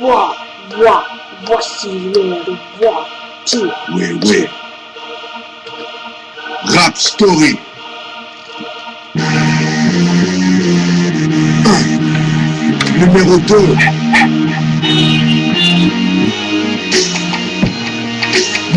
Voici le voiture. Oui. Rap Story. Numéro 2.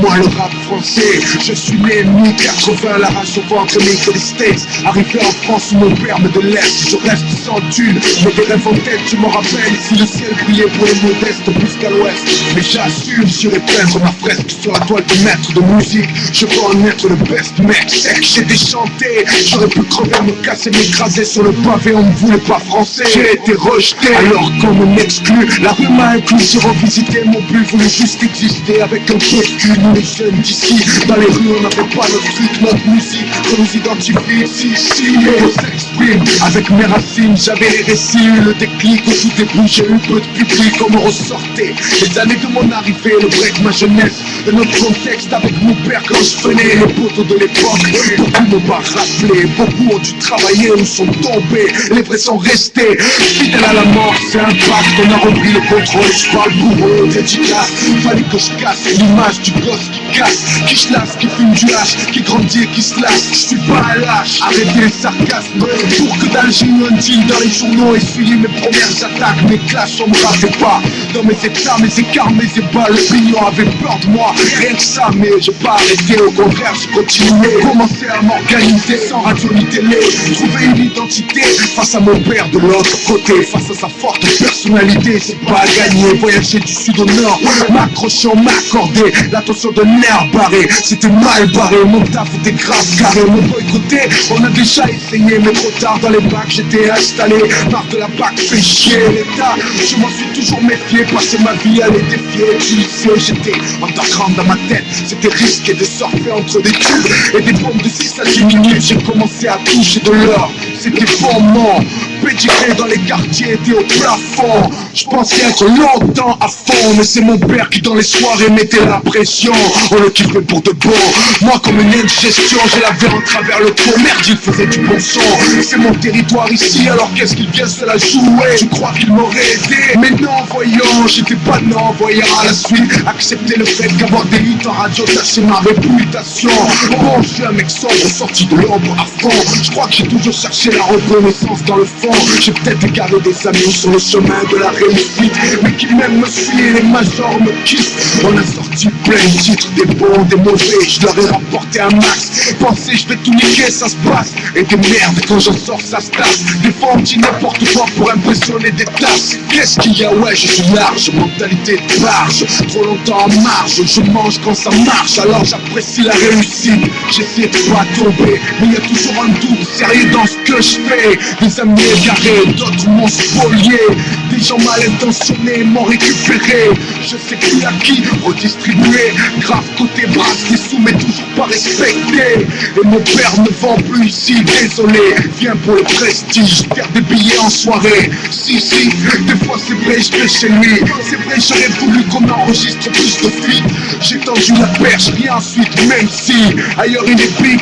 Moi le rap français, je suis né mi-80, la rage au ventre que les States. Arrivé en France où mon père me de l'Est, je reste sans thune, mais des rêves en tête, je m'en rappelle. Si le ciel brillait pour les modestes plus qu'à l'ouest, mais j'assume, j'irai peindre ma fresque sur la toile de maître de musique. Je veux en être le best mec, sec, j'ai déchanté. J'aurais pu crever, me casser, m'écraser sur le pavé, on me voulait pas français. J'ai été rejeté, alors qu'on m'exclut. La rue m'a inclus, j'ai revisité mon but, voulait juste exister avec un peu de cul. Nous les jeunes d'ici, dans les rues on n'avait pas notre truc, notre musique, qu'on nous identifie. Si, on s'exprime avec mes racines, j'avais les récits, le déclic, au tout début j'ai eu peu de public, on me ressortait les années de mon arrivée, le break, ma jeunesse, de notre contexte avec mon père quand je venais, les potos de l'époque, beaucoup m'ont pas rappelé, beaucoup ont dû travailler ou sont tombés, les vrais sont restés, fidèles à la mort, c'est un pacte, on a repris le contrôle, je parle pour eux, dédicace, fallait que je casse l'image du gosse qui casse, qui chlasse, qui fume du hache, qui grandit et qui se lasse, je suis pas un lâche, arrêtez le sarcasme, pour que dalle j'ai eu un deal dans les journaux, essuyez mes premières attaques, mes clashs on me ratait pas, dans mes états, mes écarts, mes ébats, l'opinion avait peur de moi, rien que ça, mais j'ai pas arrêté, au contraire j'ai continué, commencé à m'organiser sans radio ni télé, trouver une identité, face à mon père de l'autre côté, face à sa forte personnalité, c'est pas à gagner, voyager du sud au nord, m'accrocher, on m'accordait, l'attention de nerfs barré, c'était mal barré, mon taf était grave carré, mon boycotté, on a déjà essayé, mais trop tard dans les bacs, j'étais installé, marre de la bac, fait chier l'état, je m'en suis toujours méfié, passer ma vie à les défier, tu le sais, j'étais underground dans ma tête, c'était risqué de surfer entre des tubes, et des bombes de 6 à 10 minutes, j'ai commencé à toucher de l'or, c'était formant, pédigré dans les quartiers, était au plafond, je pensais être longtemps à fond, mais c'est mon père qui dans les soirées mettait la pression, on le kiffait pour de bon, moi comme une indigestion, j'ai la verre en travers le trou, merde il faisait du bon son, c'est mon territoire ici, alors qu'est-ce qu'il vient se la jouer, tu crois qu'il m'aurait aidé, mais non voyons, j'étais pas non, voyant à la suite, accepter le fait qu'avoir des hits en radio tâchait ma réputation, bon je suis un mec sombre, sorti de l'ombre à fond, je crois que j'ai toujours cherché la reconnaissance dans le fond, j'ai peut-être égaré des amis sur le chemin de la réussite, mais qui même me suivent, les majors me kiffent, on a sorti plein de titres, des bons, des mauvais, je leur ai rapporté un max, pensez je vais tout niquer, ça se passe, et des merdes quand j'en sors ça se tasse, des fois on dit n'importe quoi pour impressionner des tasses, qu'est-ce qu'il y a, ouais je suis large, mentalité de barge, trop longtemps en marge, je mange quand ça marche, alors j'apprécie la réussite, j'essaie de pas tomber, mais y a toujours un doute sérieux dans ce que je fais, des amis égarés, d'autres m'ont spolié, des gens mal intentionnés m'ont récupéré, je sais qui à qui redistribuer, grave côté brasse, des sous mais toujours pas respecté, et mon père ne vend plus ici, désolé, viens pour le prestige, faire des billets en soirée, si, des fois c'est vrai je vais chez lui, c'est vrai j'aurais voulu qu'on enregistre plus de feats, j'ai tendu la perche, bien ensuite, même si ailleurs il est big.